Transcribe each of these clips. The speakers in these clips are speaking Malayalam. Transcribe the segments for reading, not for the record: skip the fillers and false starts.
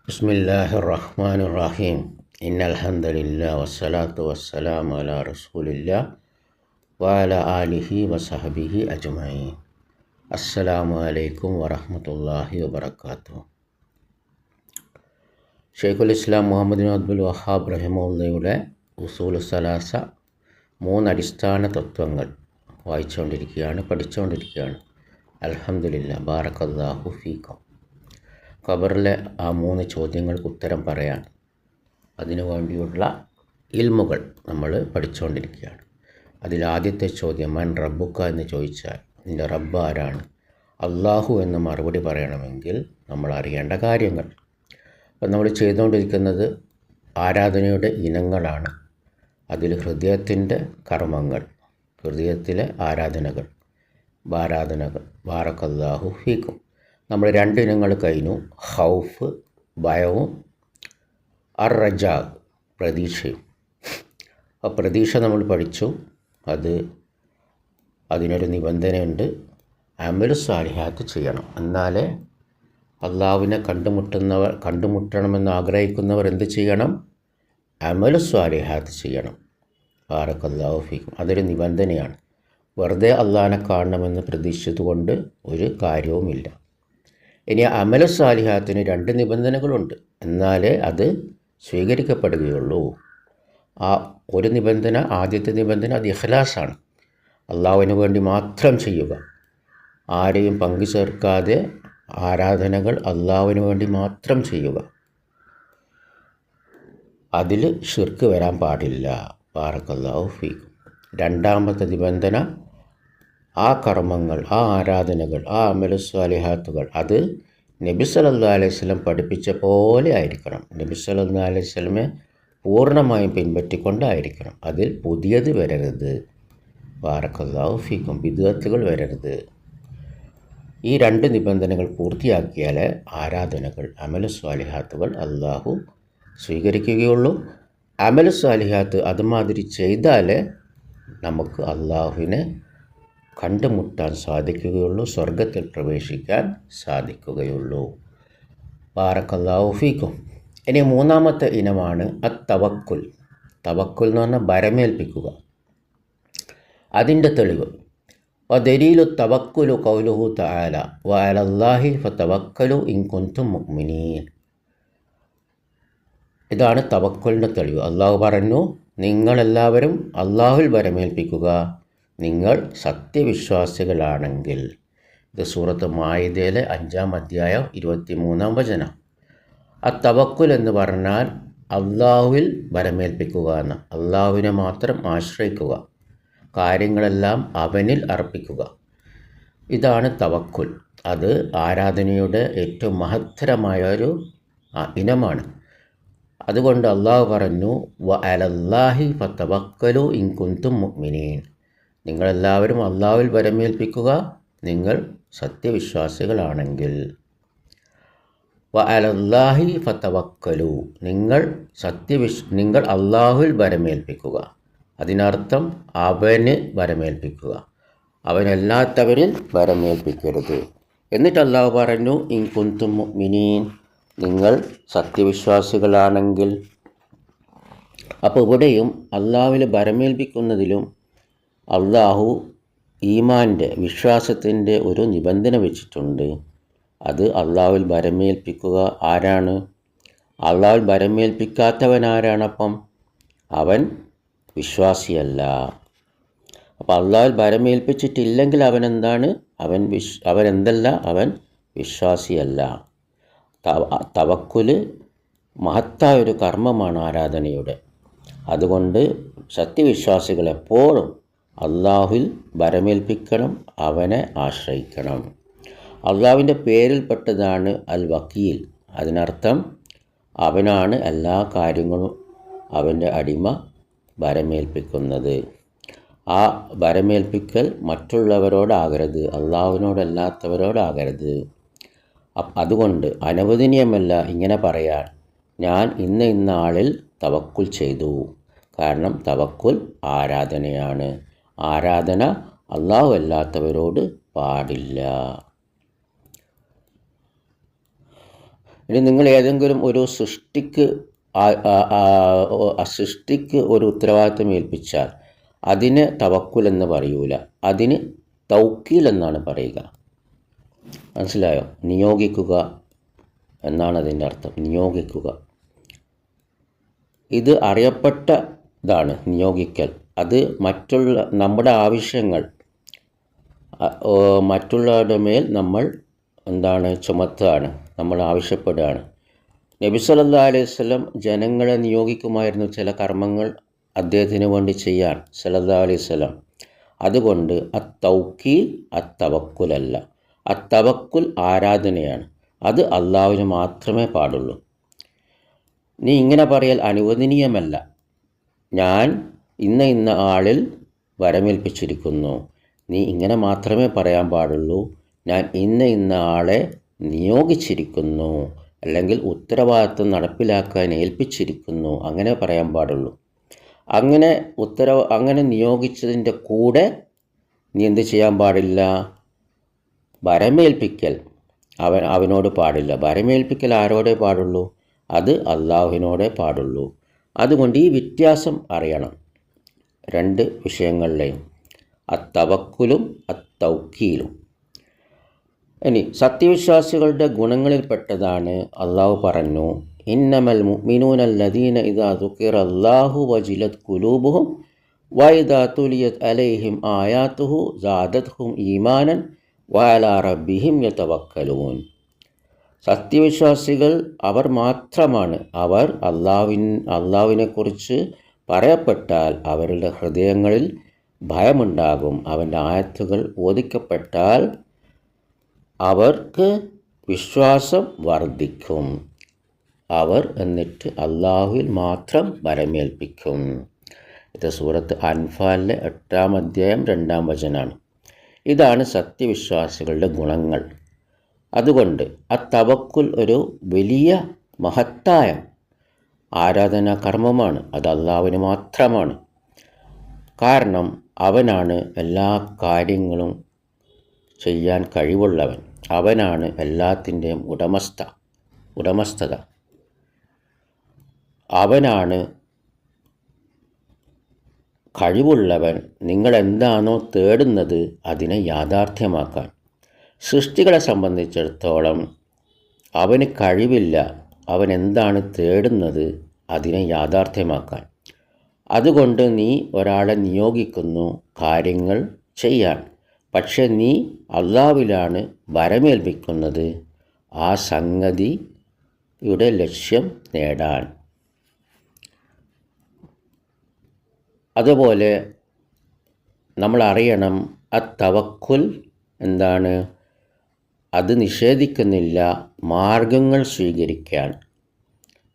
ബിസ്മില്ലാഹിർ റഹ്മാനിർ റഹീം. ഇന്നൽഹംദുലില്ലാ വസ്സലാത്തു വസ്സലാമു അലാ റസൂലില്ലാ വഅലാ ആലിഹി വസഹബിഹി അജ്മഈൻ. അസ്സലാമു അലൈക്കും വറഹ്മത്തുള്ളാഹി വബറകാതുഹു. ഷെയ്ഖുൽ ഇസ്ലാം മുഹമ്മദ് ബിൻ അബ്ദുൽ വഹാബ് റഹിമഹുള്ളയുടെ ഉസൂലു സലാസ 3 അടിസ്ഥാന തത്വങ്ങൾ പഠിച്ചുകൊണ്ടിരിക്കുകയാണ്. അൽഹംദുലില്ലാ, ബാറക്കല്ലാഹു ഫീക്കും. ഖബറിലെ ആ 3 ചോദ്യങ്ങൾക്ക് ഉത്തരം പറയാൻ അതിനു വേണ്ടിയുള്ള ഇൽമുകൾ നമ്മൾ പഠിച്ചുകൊണ്ടിരിക്കുകയാണ്. അതിലാദ്യത്തെ ചോദ്യം മൻ റബ്ബുക്ക എന്ന് ചോദിച്ചാൽ നിൻ്റെ റബ്ബ് ആരാണ്? അള്ളാഹു എന്ന് മറുപടി പറയണമെങ്കിൽ നമ്മൾ അറിയേണ്ട കാര്യങ്ങൾ. അപ്പം നമ്മൾ ചെയ്തുകൊണ്ടിരിക്കുന്നത് ആരാധനയുടെ ഇനങ്ങളാണ്. അതിൽ ഹൃദയത്തിൻ്റെ കർമ്മങ്ങൾ, ഹൃദയത്തിലെ ആരാധനകൾ, ബാറക്കല്ലാഹു ഫീക്കും. നമ്മൾ 2 ഇനങ്ങൾ കഴിഞ്ഞു. ഖൗഫ്, ഭയവും, റജാ, പ്രതീക്ഷയും. ആ പ്രതീക്ഷ നമ്മൾ പഠിച്ചു. അതിനൊരു നിബന്ധനയുണ്ട്. അമലു സാലിഹാത്ത് ചെയ്യണം. എന്നാലേ അള്ളാഹുവിനെ കണ്ടുമുട്ടണമെന്ന് ആഗ്രഹിക്കുന്നവർ എന്ത് ചെയ്യണം? അമലു സാലിഹാത്ത് ചെയ്യണം. ബാറക്കല്ലാഹു ഫീക്കും. അതൊരു നിബന്ധനയാണ്. വെറുതെ അള്ളാഹിനെ കാണണമെന്ന് പ്രതീക്ഷിച്ചുകൊണ്ട് ഒരു കാര്യവുമില്ല. ഇനി അമലു സാലിഹാത്തിന് 2 നിബന്ധനകളുണ്ട്. എന്നാലേ അത് സ്വീകരിക്കപ്പെടുകയുള്ളൂ. ആ ഒരു നിബന്ധന, ആദ്യത്തെ നിബന്ധന അത് ഇഖ്ലാസാണ്. അള്ളാഹുവിന് വേണ്ടി മാത്രം ചെയ്യുക. ആരെയും പങ്കു ചേർക്കാതെ ആരാധനകൾ അള്ളാഹുവിന് വേണ്ടി മാത്രം ചെയ്യുക. അതിൽ ശിർക്ക് വരാൻ പാടില്ല. ബാറക്കല്ലാഹു ഫീക്കും. 2ാമത്തെ നിബന്ധന, ആ കർമ്മങ്ങൾ, ആ ആരാധനകൾ, ആ അമലു സ്വാലിഹാത്തുകൾ അത് നബി സല്ലല്ലാഹു അലൈഹി വസല്ലം പഠിപ്പിച്ച പോലെ ആയിരിക്കണം. നബി സല്ലല്ലാഹു അലൈഹി വസല്ലമെ പൂർണ്ണമായും പിൻപറ്റിക്കൊണ്ടായിരിക്കണം. അതിൽ പുതിയത് വരരുത്. ബാറക്കല്ലാഹു ഫീക്കും. ബിദ്അത്തുകൾ വരരുത്. ഈ 2 നിബന്ധനകൾ പൂർത്തിയാക്കിയാലേ ആരാധനകൾ, അമലു സ്വാലിഹാത്തുകൾ അള്ളാഹു സ്വീകരിക്കുകയുള്ളൂ. അമലു സ്വാലിഹാത്ത് അതുമാതിരി ചെയ്താലേ നമുക്ക് അള്ളാഹുവിനെ കണ്ടുമുട്ടാൻ സാധിക്കുകയുള്ളൂ, സ്വർഗത്തിൽ പ്രവേശിക്കാൻ സാധിക്കുകയുള്ളൂ. ബാറക്കല്ലാഹു ഫീക്കും. ഇനി 3ാമത്തെ ഇനമാണ് തവക്കുൽ. തവക്കുൽ എന്ന് പറഞ്ഞാൽ ഭരമേൽപ്പിക്കുക. അതിൻ്റെ തെളിവ് വദലീലു തവക്കുലു ഖൗലുഹു തആല വഅലല്ലാഹി ഫതവക്കലു ഇൻ കുൻതും മുഅ്മിനീൻ. ഇതാണ് തവക്കുലിൻ്റെ തെളിവ്. അള്ളാഹു പറഞ്ഞു, നിങ്ങളെല്ലാവരും അള്ളാഹുവിൽ ഭരമേൽപ്പിക്കുക, നിങ്ങൾ സത്യവിശ്വാസികളാണെങ്കിൽ. ഇത് സൂറത്ത് മാഇദയിലെ 5-ാം അധ്യായം 23-ാം വചനം. തവക്കുൽ എന്ന് പറഞ്ഞാൽ അള്ളാഹുവിൽ ഭരമേൽപ്പിക്കുക എന്ന്. അള്ളാഹുവിനെ മാത്രം ആശ്രയിക്കുക, കാര്യങ്ങളെല്ലാം അവനിൽ അർപ്പിക്കുക. ഇതാണ് തവക്കുൽ. അത് ആരാധനയുടെ ഏറ്റവും മഹത്തരമായ ഒരു ഇനമാണ്. അതുകൊണ്ട് അള്ളാഹു പറഞ്ഞു, വഅലല്ലാഹി ഫതവക്കലു ഇൻ കുൻതും മുഅ്മിനീൻ. നിങ്ങളെല്ലാവരും അള്ളാഹുവിൽ ഭരമേൽപ്പിക്കുക, നിങ്ങൾ സത്യവിശ്വാസികളാണെങ്കിൽ. വഅലല്ലാഹി ഫതവക്കലു, നിങ്ങൾ അള്ളാഹുവിൽ ഭരമേൽപ്പിക്കുക. അതിനർത്ഥം അവന് ഭരമേൽപ്പിക്കുക, അവനല്ലാത്തവരിൽ ഭരമേൽപ്പിക്കരുത്. എന്നിട്ട് അള്ളാഹു പറഞ്ഞു, ഇൻ കുൻതും മുഅ്മിനീൻ, നിങ്ങൾ സത്യവിശ്വാസികളാണെങ്കിൽ. അപ്പോൾ ഇവിടെയും അള്ളാഹുവിൽ ഭരമേൽപ്പിക്കുന്നതിലും അള്ളാഹു ഈമാൻ്റെ, വിശ്വാസത്തിൻ്റെ ഒരു നിബന്ധന വെച്ചിട്ടുണ്ട്. അത് അള്ളാഹുവിൽ ഭരമേൽപ്പിക്കുക. ആരാണ്? അള്ളാഹുവിൽ ഭരമേൽപ്പിക്കാത്തവൻ ആരാണപ്പം? അവൻ വിശ്വാസിയല്ല. അപ്പോൾ അള്ളാഹുവിൽ ഭരമേൽപ്പിച്ചിട്ടില്ലെങ്കിൽ അവനെന്താണ്? അവൻ വിശ്വാസിയല്ല. തവക്കുൽ മഹത്തായൊരു കർമ്മമാണ് ആരാധനയുടെ. അതുകൊണ്ട് സത്യവിശ്വാസികൾ എപ്പോഴും അള്ളാഹുവിൽ ഭരമേൽപ്പിക്കണം, അവനെ ആശ്രയിക്കണം. അള്ളാഹുവിൻ്റെ പേരിൽപ്പെട്ടതാണ് അൽ വക്കീൽ. അതിനർത്ഥം അവനാണ് എല്ലാ കാര്യങ്ങളും അവൻ്റെ അടിമ ഭരമേൽപ്പിക്കുന്നത്. ആ ഭരമേൽപ്പിക്കൽ മറ്റുള്ളവരോടാകരുത്, അള്ളാഹുവിനോടല്ലാത്തവരോടാകരുത്. അതുകൊണ്ട് അനവദനീയമല്ല ഇങ്ങനെ പറയാൻ, ഞാൻ ഇന്ന ആളിൽ തവക്കുൽ ചെയ്തു. കാരണം തവക്കുൽ ആരാധനയാണ്. ആരാധന അള്ളാഹു അല്ലാത്തവരോട് പാടില്ല. ഇനി നിങ്ങൾ ഏതെങ്കിലും ഒരു സൃഷ്ടിക്ക് ഒരു ഉത്തരവാദിത്വം ഏൽപ്പിച്ചാൽ അതിന് തവക്കുൽ എന്ന് പറയൂല, അതിന് തൗക്കീൽ എന്നാണ് പറയുക. മനസ്സിലായോ? നിയോഗിക്കുക എന്നാണ് അതിൻ്റെ അർത്ഥം, നിയോഗിക്കുക. ഇത് അറിയപ്പെട്ടതാണ് നിയോഗിക്കൽ. അത് നമ്മുടെ ആവശ്യങ്ങൾ മറ്റുള്ളവരുടെ മേൽ നമ്മൾ ചുമത്തുകയാണ്, നമ്മൾ ആവശ്യപ്പെടുകയാണ്. നബി സല്ലല്ലാഹു അലൈഹി വസല്ലം ജനങ്ങളെ നിയോഗിക്കുമായിരുന്നു ചില കർമ്മങ്ങൾ അദ്ദേഹത്തിന് വേണ്ടി ചെയ്യാൻ സല്ലല്ലാഹു അലൈഹി വസല്ലം. അതുകൊണ്ട് അത്തൗക്കീൽ അത്തവക്കുലല്ല. അത്തവക്കുൽ ആരാധനയാണ്, അത് അള്ളാഹുവിന് മാത്രമേ പാടുള്ളൂ. നീ ഇങ്ങനെ പറയൽ അനുവദനീയമല്ല. ഞാൻ ഇന്ന ആളിൽ വരമേൽപ്പിച്ചിരിക്കുന്നു. നീ ഇങ്ങനെ മാത്രമേ പറയാൻ പാടുള്ളൂ. ഞാൻ ഇന്ന ആളെ നിയോഗിച്ചിരിക്കുന്നു, അല്ലെങ്കിൽ ഉത്തരവാദിത്വം നടപ്പിലാക്കാൻ ഏൽപ്പിച്ചിരിക്കുന്നു, അങ്ങനെ പറയാൻ പാടുള്ളൂ. അങ്ങനെ നിയോഗിച്ചതിൻ്റെ കൂടെ നീ എന്ത് ചെയ്യാൻ പാടില്ല? വരമേൽപ്പിക്കൽ അവനോട് പാടില്ല. വരമേൽപ്പിക്കൽ ആരോടേ പാടുള്ളൂ? അത് അള്ളാഹുവിനോടേ പാടുള്ളൂ. അതുകൊണ്ട് ഈ വ്യത്യാസം അറിയണം രണ്ട് വിഷയങ്ങളിലെയും, അത്തവക്കുലും അത്തൗക്കീലും. ഇനി സത്യവിശ്വാസികളുടെ ഗുണങ്ങളിൽപ്പെട്ടതാണ് അള്ളാഹു പറഞ്ഞു, ഇന്നമൽ മുഅ്മിനൂന അല്ലദീന ഇദാ ദുകിറല്ലാഹു വജിലത് ഖുലൂബുഹും വഇദാ തുലിയത് അലൈഹിം ആയാതുഹു സാദത്ഹും ഈമാനൻ വഅലാ റബ്ബിഹിം യതവക്കലൂൻ. സത്യവിശ്വാസികൾ അവർ മാത്രമാണ്. അവർ അള്ളാഹുവിനെക്കുറിച്ച് പറയപ്പെട്ടാൽ അവരുടെ ഹൃദയങ്ങളിൽ ഭയമുണ്ടാകും. അവൻ്റെ ആയത്തുകൾ ഓദിക്കപ്പെട്ടാൽ അവർക്ക് വിശ്വാസം വർദ്ധിക്കും. അവർ എന്നിട്ട് അള്ളാഹുവിൽ മാത്രം വരമേൽപ്പിക്കും. ഇത് സൂറത്ത് അൻഫാലിലെ 8-ാം അധ്യായം 2-ാം വചനമാണ്. ഇതാണ് സത്യവിശ്വാസികളുടെ ഗുണങ്ങൾ. അതുകൊണ്ട് തവക്കുൽ ഒരു വലിയ മഹത്തായ ആരാധനാ കർമ്മമാണ്. അത് അള്ളാഹുവിന് മാത്രമാണ്. കാരണം അവനാണ് എല്ലാ കാര്യങ്ങളും ചെയ്യാൻ കഴിവുള്ളവൻ. അവനാണ് എല്ലാത്തിൻ്റെയും ഉടമസ്ഥത. അവനാണ് കഴിവുള്ളവൻ. നിങ്ങൾ എന്താണോ തേടുന്നത് അതിനെ യാഥാർത്ഥ്യമാക്കാൻ. സൃഷ്ടികളെ സംബന്ധിച്ചിടത്തോളം അവന് കഴിവില്ല. അവൻ എന്താണ് തേടുന്നത് അതിനെ യാഥാർത്ഥ്യമാക്കാൻ. അതുകൊണ്ട് നീ ഒരാളെ നിയോഗിക്കുന്നു കാര്യങ്ങൾ ചെയ്യാൻ. പക്ഷെ നീ അള്ളാഹുവിലാണ് വരമേൽപ്പിക്കുന്നത് ആ സംഗതിയുടെ ലക്ഷ്യം നേടാൻ. അതുപോലെ നമ്മൾ അറിയണം തവക്കുൽ എന്താണ്? അത് നിഷേധിക്കുന്നില്ല മാർഗങ്ങൾ സ്വീകരിക്കാൻ.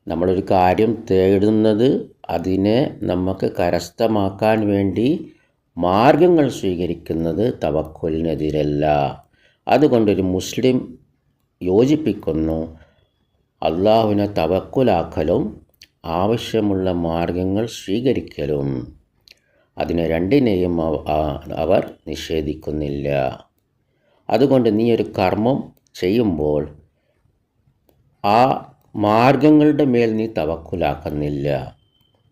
നമ്മളൊരു കാര്യം തേടുന്നത് അതിനെ നമുക്ക് കരസ്ഥമാക്കാൻ വേണ്ടി മാർഗങ്ങൾ സ്വീകരിക്കുന്നത് തവക്കുലിനെതിരല്ല. അതുകൊണ്ടൊരു മുസ്ലിം യോജിപ്പിക്കുന്നു അള്ളാഹുവിനെ തവക്കുലാക്കലും ആവശ്യമുള്ള മാർഗങ്ങൾ സ്വീകരിക്കലും. അതിനെ രണ്ടിനെയും അവർ നിഷേധിക്കുന്നില്ല. അതുകൊണ്ട് നീ ഒരു കർമ്മം ചെയ്യുമ്പോൾ ആ മാർഗങ്ങളുടെ മേൽ നീ തവക്കുലാക്കുന്നില്ല.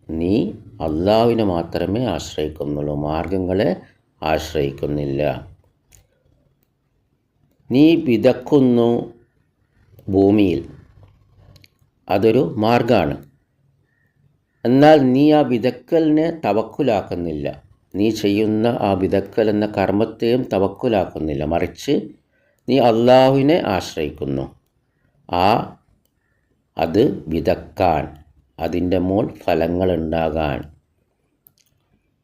നീ അള്ളാഹുവിനെ മാത്രമേ ആശ്രയിക്കുന്നുള്ളൂ, മാർഗങ്ങളെ ആശ്രയിക്കുന്നില്ല. നീ വിതക്കുന്നു ഭൂമിയിൽ, അതൊരു മാർഗമാണ്. എന്നാൽ നീ ആ വിതക്കലിനെ തവക്കുലാക്കുന്നില്ല. നീ ചെയ്യുന്ന ആ വിതക്കൽ എന്ന കർമ്മത്തെയും തവക്കുലാക്കുന്നില്ല. മറിച്ച് നീ അള്ളാഹുവിനെ ആശ്രയിക്കുന്നു അത് വിതക്കാൻ, അതിൻ്റെ മേൽ ഫലങ്ങളുണ്ടാകാൻ.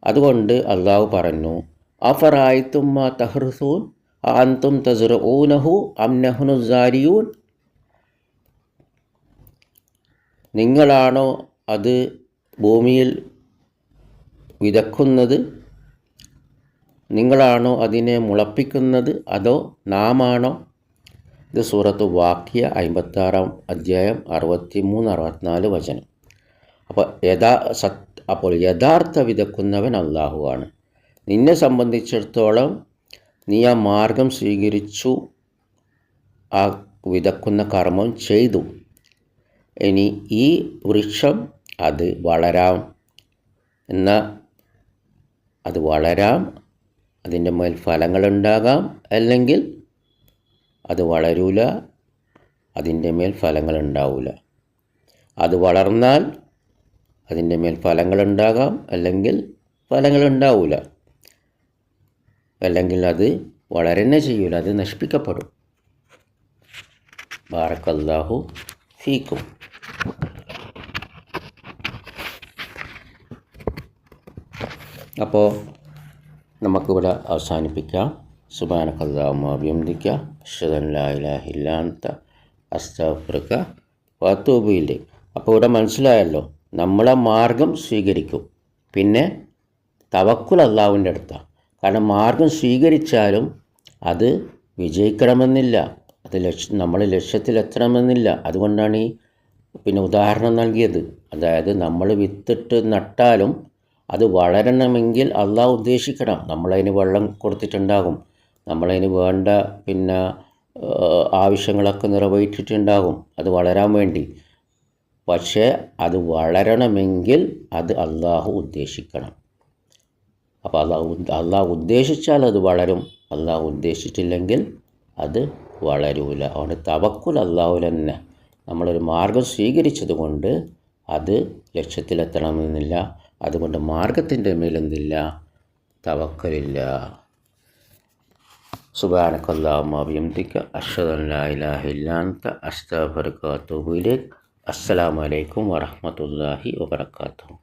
അതുകൊണ്ട് അള്ളാഹു പറഞ്ഞു, അഫറഅയ്തും മാ തഹ്റുസൂൻ അഅൻതും തസ്റഊനഹു അം നഹ്നു സാരിയൂൻ. നിങ്ങളാണോ അത് ഭൂമിയിൽ വിതക്കുന്നത്? നിങ്ങളാണോ അതിനെ മുളപ്പിക്കുന്നത്? അതോ നാമാണോ? ഇത് സൂറത്ത് വാഖിയ 56-ാം അധ്യായം 63-64 വചനം. അപ്പോൾ യഥാർത്ഥ വിതക്കുന്നവൻ അള്ളാഹുവാണ്. നിന്നെ സംബന്ധിച്ചിടത്തോളം നീ ആ മാർഗം സ്വീകരിച്ചു, ആ വിതക്കുന്ന കർമ്മം ചെയ്തു. ഇനി ഈ വൃക്ഷം അത് വളരാം അത് വളരാം, അതിൻ്റെ മേൽ ഫലങ്ങളുണ്ടാകാം, അല്ലെങ്കിൽ അത് വളരൂല, അതിൻ്റെ മേൽ ഫലങ്ങളുണ്ടാവില്ല. അത് വളർന്നാൽ അതിൻ്റെ മേൽ ഫലങ്ങളുണ്ടാകാം, അല്ലെങ്കിൽ ഫലങ്ങളുണ്ടാവില്ല, അല്ലെങ്കിൽ അത് വളരുന്നേ ചെയ്യൂല, അത് നശിപ്പിക്കപ്പെടും. ബാറക്കല്ലാഹു ഫീക്കും. അപ്പോൾ നമുക്കിവിടെ അവസാനിപ്പിക്കാം. സുബ്ഹാനക്കല്ലാഹുമ്മ വബിഹംദിക അശ്ഹദു അൻ ലാ ഇലാഹ ഇല്ലാ അൻത അസ്തഗ്ഫിറുക വഅതൂബു ഇലൈക്. അപ്പോൾ ഇവിടെ മനസ്സിലായല്ലോ, നമ്മളെ മാർഗം സ്വീകരിക്കും. പിന്നെ തവക്കുൽ അള്ളാഹുവിൻ്റെ അടുത്താണ്. കാരണം മാർഗം സ്വീകരിച്ചാലും അത് വിജയിക്കണമെന്നില്ല, അത് നമ്മൾ ലക്ഷ്യത്തിലെത്തണമെന്നില്ല. അതുകൊണ്ടാണ് പിന്നെ ഉദാഹരണം നൽകിയത്. അതായത് നമ്മൾ വിത്തിട്ട് നട്ടാലും അത് വളരണമെങ്കിൽ അള്ളാഹു ഉദ്ദേശിക്കണം. നമ്മളതിന് വെള്ളം കൊടുത്തിട്ടുണ്ടാകും, നമ്മളതിന് വേണ്ട പിന്നെ ആവശ്യങ്ങളൊക്കെ നിറവേറ്റിയിട്ടുണ്ടാകും അത് വളരാൻ വേണ്ടി. പക്ഷേ അത് വളരണമെങ്കിൽ അത് അള്ളാഹു ഉദ്ദേശിക്കണം. അപ്പോൾ അള്ളാഹു ഉദ്ദേശിച്ചാൽ അത് വളരും, അള്ളാഹു ഉദ്ദേശിച്ചില്ലെങ്കിൽ അത് വളരൂല. അതുകൊണ്ട് തവക്കുൽ അള്ളാഹുവിൽ തന്നെ. നമ്മളൊരു മാർഗം സ്വീകരിച്ചത് കൊണ്ട് അത് ലക്ഷ്യത്തിലെത്തണമെന്നില്ല. അതുകൊണ്ട് മാർഗത്തിൻ്റെ മേലെന്തില്ല, തവക്കലില്ല. സുബ്ഹാനക്കല്ലാഹുമ്മ വബിഹംദിക അശ്ഹദു അൻ ലാ ഇലാഹ ഇല്ലാ അൻത അസ്തഗ്ഫിറുക വഅതൂബു ഇലൈക്. അസ്സലാമു അലൈക്കും വറഹ്മത്തുള്ളാഹി വബറകാതുഹു.